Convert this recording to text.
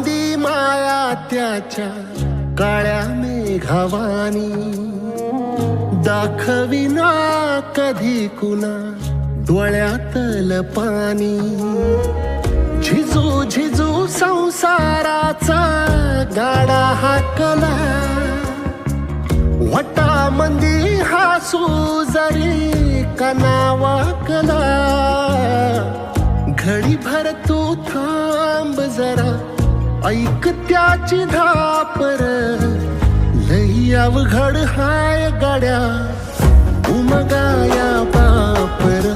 मंदी माया त्याच्या काळ्या मेघावानी, दाखविना कधी कुणा डोळ्यातल पाणी. झिजू झिजू संसाराचा गाडा हाकला, वटामंदी हासू जरी कना वाकला. घडी भर तू थांब जरा, ऐक त्याची धापर, लई अवघड हाय गाड्या उमगाया बापर.